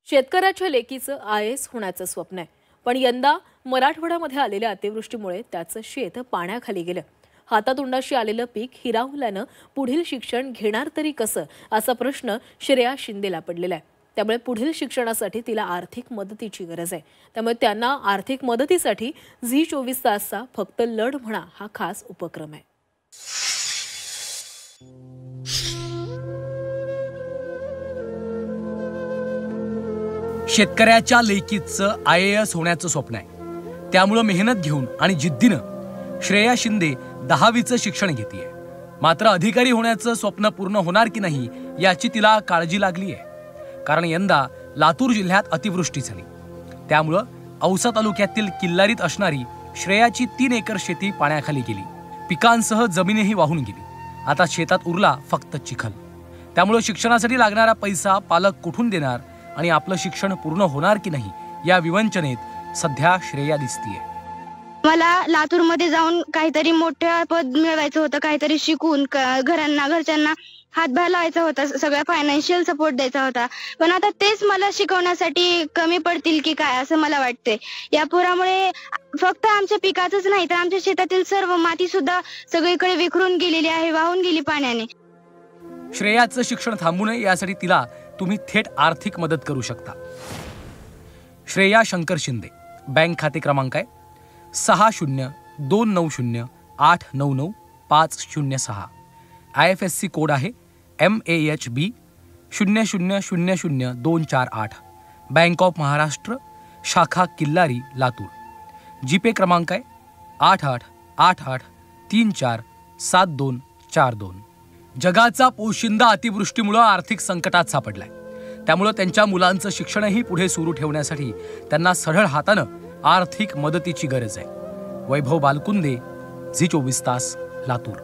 शेतकऱ्याच्या लेकीचं IAS होण्याचं स्वप्न आहे, पण यंदा मराठवाड्यामध्ये आलेल्या अतिवृष्टीमुळे त्याचं शेत पाण्याखाली गेलं. हातातोंडाशी आलेलं पीक हिरावल्यानं पुढील शिक्षण घेणार तरी कसं असा प्रश्न श्रेया शिंदेला पडलेला आहे. त्यामुळे पुढील शिक्षणासाठी तिला आर्थिक मदतीची गरज आहे. त्यामुळे त्यांना आर्थिक मदतीसाठी झी24 तासचा फक्त लढ म्हणा हा खास उपक्रम आहे. शेतकऱ्याच्या लेकीचं IAS होण्याचं स्वप्न आहे. त्यामुळे मेहनत घेऊन आणि जिद्दीनं श्रेया शिंदे 10वीचं शिक्षण घेतेय. मात्र अधिकारी होण्याचं स्वप्न पूर्ण होणार की नाही याची तिला काळजी लागली आहे. कारण यंदा लातूर जिल्ह्यात अतिवृष्टी झाली. त्यामुळे औसा तालुक्यातील किल्लारीत असणारी श्रेयाची 3 एकर शेती पाण्याखाली गेली. पिकांसह जमीनही वाहून गेली. आता शेतात उरला फक्त चिखल. त्यामुळे शिक्षणासाठी लागणारा पैसा पालक कुठून देणार आणि आपलं शिक्षण पूर्ण होणार की नाही या विवंचनेत सध्या श्रेया दिसतीये. मला लातूरमध्ये जाऊन काहीतरी मोठं पद मिळवायचं होतं, काहीतरी शिकून घरच्यांना हातभार लावायचा होता, सगळा फायनान्शियल सपोर्ट द्यायचा होता. पण आता तेच मला शिकवण्यासाठी कमी पडतील की काय असं मला वाटतंय. या पुरामुळे फक्त आमच्या पिकाचंच नाही तर आमच्या शेतातील सर्व माती सुद्धा सगळीकडे विखरून गेलेली आहे, वाहून गेली पाण्याने. श्रेयाचं शिक्षण थांबू नये यासाठी तिला तुम्ही थेट आर्थिक मदत करू शकता. श्रेया शंकर शिंदे, बँक खाते क्रमांक आहे 602908990506. IFSC कोड आहे MAHB 00000248. बँक ऑफ महाराष्ट्र शाखा किल्लारी लातूर. जीपे क्रमांक आहे 8888347242. जगाचा पोशिंदा अतिवृष्टीमुळे आर्थिक संकटात सापडलाय. त्यामुळे त्यांच्या मुलांचं शिक्षणही पुढे सुरू ठेवण्यासाठी त्यांना सढळ हातानं आर्थिक मदतीची गरज आहे. वैभव बालकुंदे, झी24 तास, लातूर.